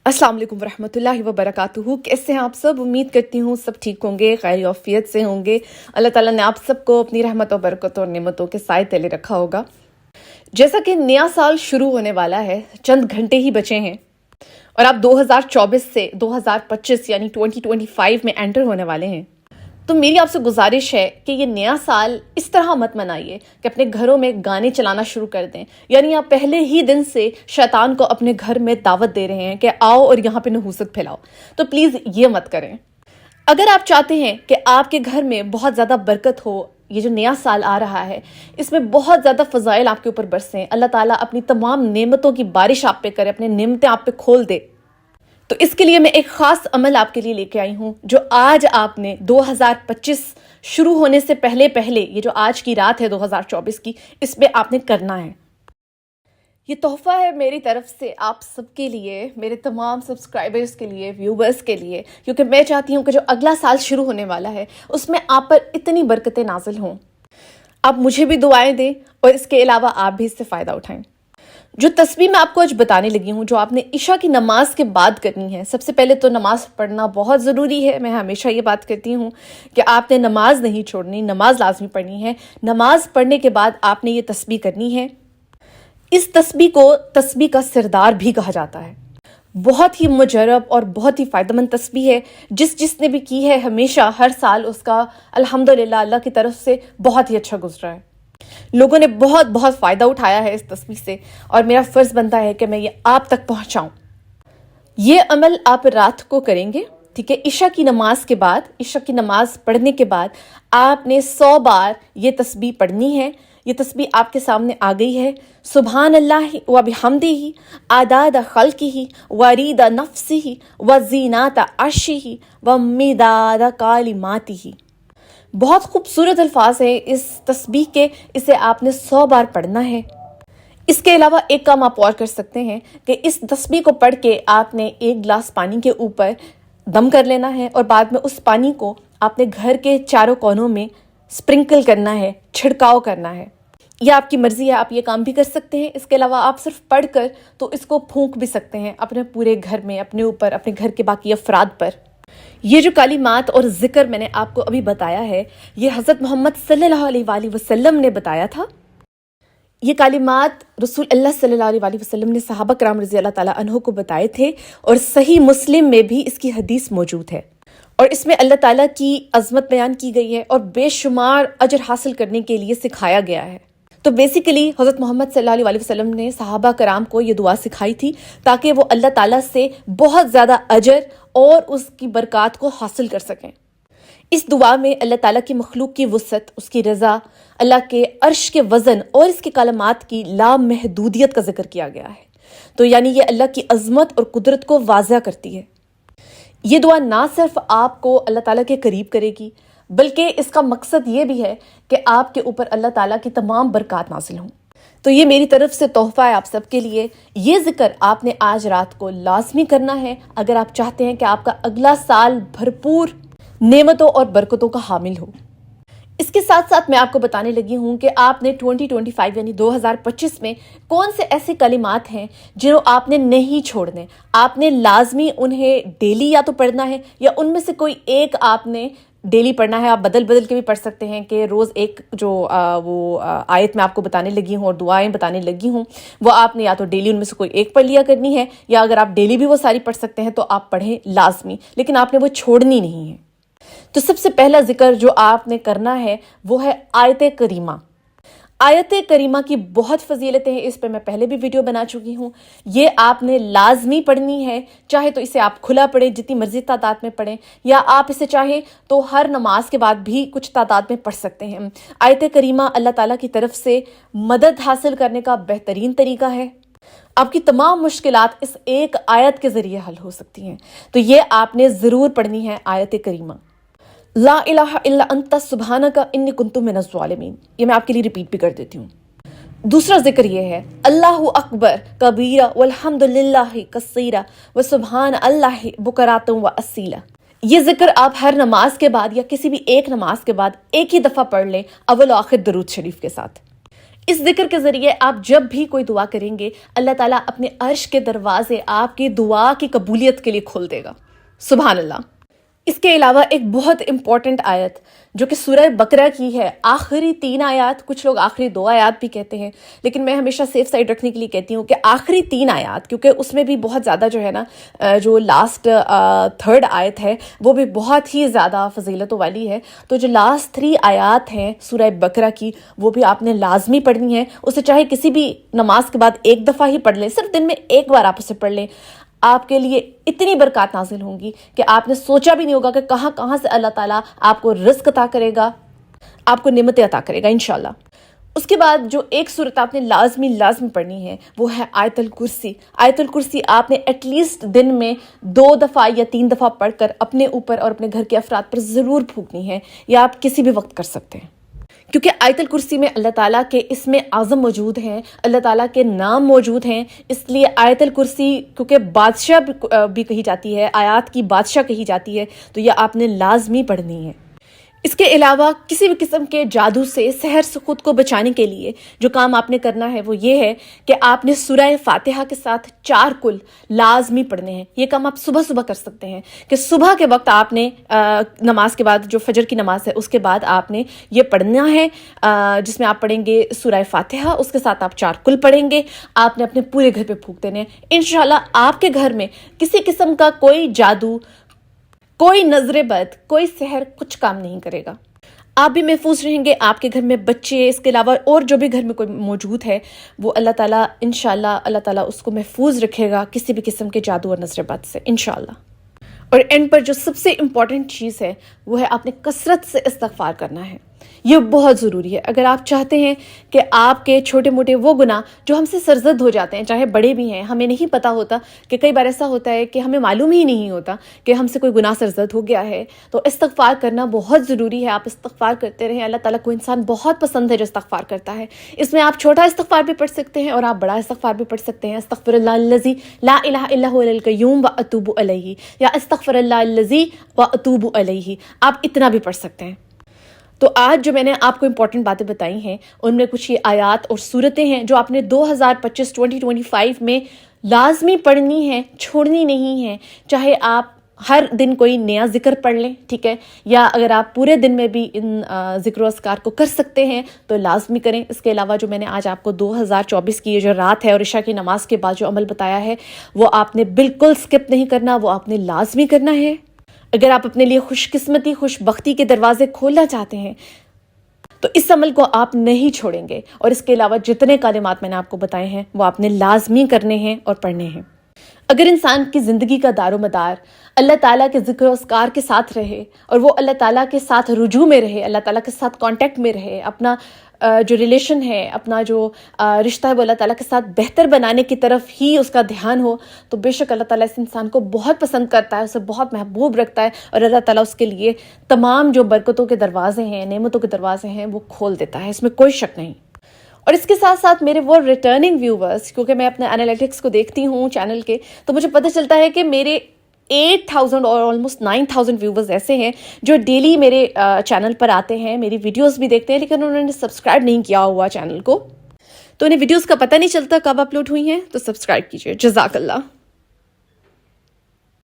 अस्सलाम वालेकुम वरहमतुल्लाहि वबरकातुहू। कैसे हैं आप सब? उम्मीद करती हूँ सब ठीक होंगे, खैर आफियत से होंगे। अल्लाह ताला ने आप सबको अपनी रहमत और बरकत और नेमतों के साए तले रखा होगा। जैसा कि नया साल शुरू होने वाला है, चंद घंटे ही बचे हैं और आप 2024 से 2025 यानी 2025 में एंटर होने वाले हैं। तो मेरी आपसे गुजारिश है कि ये नया साल इस तरह मत मनाइए कि अपने घरों में गाने चलाना शुरू कर दें, यानी आप पहले ही दिन से शैतान को अपने घर में दावत दे रहे हैं कि आओ और यहाँ पे नहूसत फैलाओ। तो प्लीज़ ये मत करें। अगर आप चाहते हैं कि आपके घर में बहुत ज़्यादा बरकत हो, ये जो नया साल आ रहा है इसमें बहुत ज़्यादा फ़ज़ाइल आपके ऊपर बरसें, अल्लाह ताला अपनी तमाम नेमतों की बारिश आप पे करे, अपने नेमतें आप पे खोल दे, तो इसके लिए मैं एक ख़ास अमल आपके लिए लेके आई हूँ जो आज आपने 2025 शुरू होने से पहले पहले, ये जो आज की रात है 2024 की, इसमें आपने करना है। ये तोहफ़ा है मेरी तरफ से आप सबके लिए, मेरे तमाम सब्सक्राइबर्स के लिए, व्यूवर्स के लिए, क्योंकि मैं चाहती हूँ कि जो अगला साल शुरू होने वाला है उसमें आप पर इतनी बरकतें नाजिल हों। आप मुझे भी दुआएं दें और इसके अलावा आप भी इससे फ़ायदा उठाएं। जो तस्बीह मैं आपको आज बताने लगी हूँ, जो आपने इशा की नमाज के बाद करनी है। सबसे पहले तो नमाज पढ़ना बहुत ज़रूरी है। मैं हमेशा ये बात कहती हूँ कि आपने नमाज नहीं छोड़नी, नमाज लाजमी पढ़नी है। नमाज पढ़ने के बाद आपने ये तस्बीह करनी है। इस तस्बीह को तस्बीह का सिरदार भी कहा जाता है। बहुत ही मुजरब और बहुत ही फ़ायदेमंद तस्बीह है। जिसने भी की है हमेशा हर साल उसका अल्हम्दुलिल्लाह अल्लाह की तरफ से बहुत ही अच्छा गुजरा है। लोगों ने बहुत बहुत फ़ायदा उठाया है इस तस्बीह से और मेरा फ़र्ज़ बनता है कि मैं ये आप तक पहुँचाऊँ। ये अमल आप रात को करेंगे, ठीक है? इशा की नमाज के बाद, इशा की नमाज पढ़ने के बाद आपने 100 बार ये तस्बीह पढ़नी है। ये तस्बीह आपके सामने आ गई है। सुभान अल्लाह व बिहम्दिही आदाद खल्किही व रीदा नफ्सिही व ज़ीनात अर्शिही व मिदाद कालिमातिही। बहुत खूबसूरत अल्फाज है इस तस्बीह के, इसे आपने 100 बार पढ़ना है। इसके अलावा एक काम आप और कर सकते हैं कि इस तस्बीह को पढ़ के आपने एक गिलास पानी के ऊपर दम कर लेना है और बाद में उस पानी को आपने घर के चारों कोनों में स्प्रिंकल करना है, छिड़काव करना है। यह आपकी मर्ज़ी है, आप ये काम भी कर सकते हैं। इसके अलावा आप सिर्फ पढ़ कर तो इसको फूंक भी सकते हैं अपने पूरे घर में, अपने ऊपर, अपने घर के बाकी अफराद पर। ये जो कालिमात और ज़िक्र मैंने आपको अभी बताया है, ये हज़रत मोहम्मद सल्लल्लाहु अलैहि वसल्लम ने बताया था। ये कालिमात रसूल अल्लाह सल्लल्लाहु अलैहि वसल्लम ने सहाबा कराम रज़ी अल्लाह ताला अन्हो को बताए थे और सही मुस्लिम में भी इसकी हदीस मौजूद है और इसमें अल्लाह ताला की अज़मत बयान की गई है और बेशुमार अजर हासिल करने के लिए सिखाया गया है। तो बेसिकली हज़रत मोहम्मद सल्लल्लाहु अलैहि वसल्लम ने सहाबा कराम को ये दुआ सिखाई थी ताकि वो अल्लाह ताला से बहुत ज़्यादा अजर और उसकी बरक़ात को हासिल कर सकें। इस दुआ में अल्लाह ताला की मखलूक की वुसअत, उसकी रज़ा, अल्लाह के अर्श के वज़न और इसके कलमात की लामहदूदियत का जिक्र किया गया है। तो यानी ये अल्लाह की अज़मत और कुदरत को वाज़ह करती है। ये दुआ ना सिर्फ आपको अल्लाह ताला के करीब करेगी बल्कि इसका मकसद ये भी है कि आपके ऊपर अल्लाह ताला की तमाम बरक़ात नाज़िल हों। तो ये मेरी तरफ से तोहफ़ा है आप सबके लिए। ये ज़िक्र आपने आज रात को लाज़मी करना है अगर आप चाहते हैं कि आपका अगला साल भरपूर नेमतों और बरकतों का हामिल हो। इसके साथ साथ मैं आपको बताने लगी हूँ कि आपने 2025 यानी 2025 में कौन से ऐसे कलिमात हैं जिन्हें आपने नहीं छोड़ने। आपने लाजमी उन्हें डेली या तो पढ़ना है या उनमें से कोई एक आपने डेली पढ़ना है। आप बदल बदल के भी पढ़ सकते हैं कि रोज़ एक जो आयत मैं आपको बताने लगी हूँ और दुआएं बताने लगी हूँ वो आपने या तो डेली उनमें से कोई एक पढ़ लिया करनी है या अगर आप डेली भी वो सारी पढ़ सकते हैं तो आप पढ़ें लाजमी, लेकिन आपने वो छोड़नी नहीं है। तो सबसे पहला जिक्र जो आपने करना है वो है आयत करीमा। आयत करीमा की बहुत फजीलतें हैं, इस पर मैं पहले भी वीडियो बना चुकी हूँ। ये आपने लाजमी पढ़नी है, चाहे तो इसे आप खुला पढ़ें, जितनी मर्जी तादाद में पढ़ें, या आप इसे चाहें तो हर नमाज के बाद भी कुछ तादाद में पढ़ सकते हैं। आयत करीमा अल्लाह ताला की तरफ से मदद हासिल करने का बेहतरीन तरीका है। आपकी तमाम मुश्किलात इस एक आयत के ज़रिए हल हो सकती हैं। तो ये आपने ज़रूर पढ़नी है आयत करीमा। ला इलाहा इल्ला अंता सुब्हानका इन्नी कुन्तु मिनज़ ज़ालिमीन। ये मैं आपके लिए रिपीट भी कर देती हूँ। दूसरा जिक्र ये है अल्लाहु अकबर कबीरा वल्हम्दुलिल्लाहि कसीरा व सुब्हान अल्लाहि बुकरातुम व असीला। ये जिक्र आप हर नमाज के बाद या किसी भी एक नमाज के बाद एक ही दफ़ा पढ़ लें, अव्वल आखिर दरूद शरीफ के साथ। اس ذکر کے ذریعے آپ جب بھی کوئی دعا کریں گے اللہ تعالیٰ اپنے عرش کے دروازے آپ کی دعا کی قبولیت کے لیے کھول دے گا. سبحان اللہ. اس کے علاوہ ایک بہت امپورٹنٹ آیت جو کہ سورہ بقرہ کی ہے، آخری 3 آیات، کچھ لوگ آخری 2 آیات بھی کہتے ہیں، لیکن میں ہمیشہ سیف سائڈ رکھنے کے لیے کہتی ہوں کہ آخری 3 آیات، کیونکہ اس میں بھی بہت زیادہ جو ہے نا جو لاسٹ 3rd آیت ہے وہ بھی بہت ہی زیادہ فضیلتوں والی ہے. تو جو لاسٹ 3 آیات ہیں سورہ بقرہ کی وہ بھی آپ نے لازمی پڑھنی ہے. اسے چاہے کسی بھی نماز کے بعد 1 دفعہ ہی پڑھ لیں، صرف دن میں 1 بار آپ اسے پڑھ لیں، آپ کے لیے اتنی برکات نازل ہوں گی کہ آپ نے سوچا بھی نہیں ہوگا کہ کہاں کہاں سے اللہ تعالیٰ آپ کو رزق عطا کرے گا، آپ کو نعمتیں عطا کرے گا انشاءاللہ. اس کے بعد جو ایک صورت آپ نے لازمی پڑھنی ہے وہ ہے آیت الکرسی. آیت الکرسی آپ نے ایٹ لیسٹ دن میں 2 دفعہ یا 3 دفعہ پڑھ کر اپنے اوپر اور اپنے گھر کے افراد پر ضرور پھونکنی ہے، یا آپ کسی بھی وقت کر سکتے ہیں، کیونکہ آیت الکرسی میں اللہ تعالیٰ کے اسم اعظم موجود ہیں، اللہ تعالیٰ کے نام موجود ہیں. اس لیے آیت الکرسی کیونکہ بادشاہ بھی کہی جاتی ہے، آیات کی بادشاہ کہی جاتی ہے، تو یہ آپ نے لازمی پڑھنی ہے. اس کے علاوہ کسی بھی قسم کے جادو سے، سحر سے خود کو بچانے کے لیے جو کام آپ نے کرنا ہے وہ یہ ہے کہ آپ نے سورہ فاتحہ کے ساتھ 4 کل لازمی پڑھنے ہیں. یہ کام آپ صبح کر سکتے ہیں کہ صبح کے وقت آپ نے نماز کے بعد، جو فجر کی نماز ہے اس کے بعد آپ نے یہ پڑھنا ہے، جس میں آپ پڑھیں گے سورہ فاتحہ، اس کے ساتھ آپ 4 کل پڑھیں گے. آپ نے اپنے پورے گھر پہ پھونک دینے ہیں. انشاءاللہ آپ کے گھر میں کسی قسم کا کوئی جادو، کوئی نظر بد، کوئی سحر کچھ کام نہیں کرے گا. آپ بھی محفوظ رہیں گے، آپ کے گھر میں بچے، اس کے علاوہ اور جو بھی گھر میں کوئی موجود ہے وہ اللہ تعالیٰ انشاءاللہ اللہ تعالیٰ اس کو محفوظ رکھے گا کسی بھی قسم کے جادو اور نظر بد سے انشاءاللہ. اور اینڈ پر جو سب سے امپورٹنٹ چیز ہے وہ ہے آپ نے کثرت سے استغفار کرنا ہے. یہ بہت ضروری ہے. اگر آپ چاہتے ہیں کہ آپ کے چھوٹے موٹے وہ گناہ جو ہم سے سرزد ہو جاتے ہیں، چاہے بڑے بھی ہیں، ہمیں نہیں پتا ہوتا، کہ کئی بار ایسا ہوتا ہے کہ ہمیں معلوم ہی نہیں ہوتا کہ ہم سے کوئی گناہ سرزد ہو گیا ہے، تو استغفار کرنا بہت ضروری ہے. آپ استغفار کرتے رہیں. اللہ تعالیٰ کو انسان بہت پسند ہے جو استغفار کرتا ہے. اس میں آپ چھوٹا استغفار بھی پڑھ سکتے ہیں اور آپ بڑا استغفار بھی پڑھ سکتے ہیں. استغفر اللہ الذی لا الہ الا هو القیوم واتوب الیہ، یا استغفر اللہ الذی واتوب الیہ، آپ اتنا بھی پڑھ سکتے ہیں. تو آج جو میں نے آپ کو امپورٹنٹ باتیں بتائی ہیں ان میں کچھ یہ آیات اور صورتیں ہیں جو آپ نے 2025 میں لازمی پڑھنی ہیں، چھوڑنی نہیں ہیں. چاہے آپ ہر دن کوئی نیا ذکر پڑھ لیں، ٹھیک ہے، یا اگر آپ پورے دن میں بھی ان ذکر و اذکار کو کر سکتے ہیں تو لازمی کریں. اس کے علاوہ جو میں نے آج آپ کو 2024 کی یہ جو رات ہے اور عشاء کی نماز کے بعد جو عمل بتایا ہے وہ آپ نے بالکل سکپ نہیں کرنا، وہ آپ نے لازمی کرنا ہے. اگر آپ اپنے لیے خوش قسمتی، خوش بختی کے دروازے کھولنا چاہتے ہیں تو اس عمل کو آپ نہیں چھوڑیں گے. اور اس کے علاوہ جتنے کلمات میں نے آپ کو بتائے ہیں وہ آپ نے لازمی کرنے ہیں اور پڑھنے ہیں. اگر انسان کی زندگی کا دار و مدار اللہ تعالیٰ کے ذکر و اذکار کے ساتھ رہے اور وہ اللہ تعالیٰ کے ساتھ رجوع میں رہے، اللہ تعالیٰ کے ساتھ کانٹیکٹ میں رہے، اپنا جو ریلیشن ہے، اپنا جو رشتہ ہے وہ اللہ تعالیٰ کے ساتھ بہتر بنانے کی طرف ہی اس کا دھیان ہو، تو بے شک اللہ تعالیٰ اس انسان کو بہت پسند کرتا ہے، اسے بہت محبوب رکھتا ہے، اور اللہ تعالیٰ اس کے لیے تمام جو برکتوں کے دروازے ہیں، نعمتوں کے دروازے ہیں وہ کھول دیتا ہے. اس میں کوئی شک نہیں. اور اس کے ساتھ ساتھ میرے وہ ریٹرننگ ویورز، کیونکہ میں اپنے انالیٹکس کو دیکھتی ہوں چینل کے، تو مجھے پتہ چلتا ہے کہ میرے 8,000 اور آلموسٹ 9,000 ویورز ایسے ہیں جو ڈیلی میرے چینل پر آتے ہیں، میری ویڈیوز بھی دیکھتے ہیں، لیکن انہوں نے سبسکرائب نہیں کیا ہوا چینل کو، تو انہیں ویڈیوز کا پتہ نہیں چلتا کب اپلوڈ ہوئی ہیں. تو سبسکرائب کیجیے. جزاک اللہ.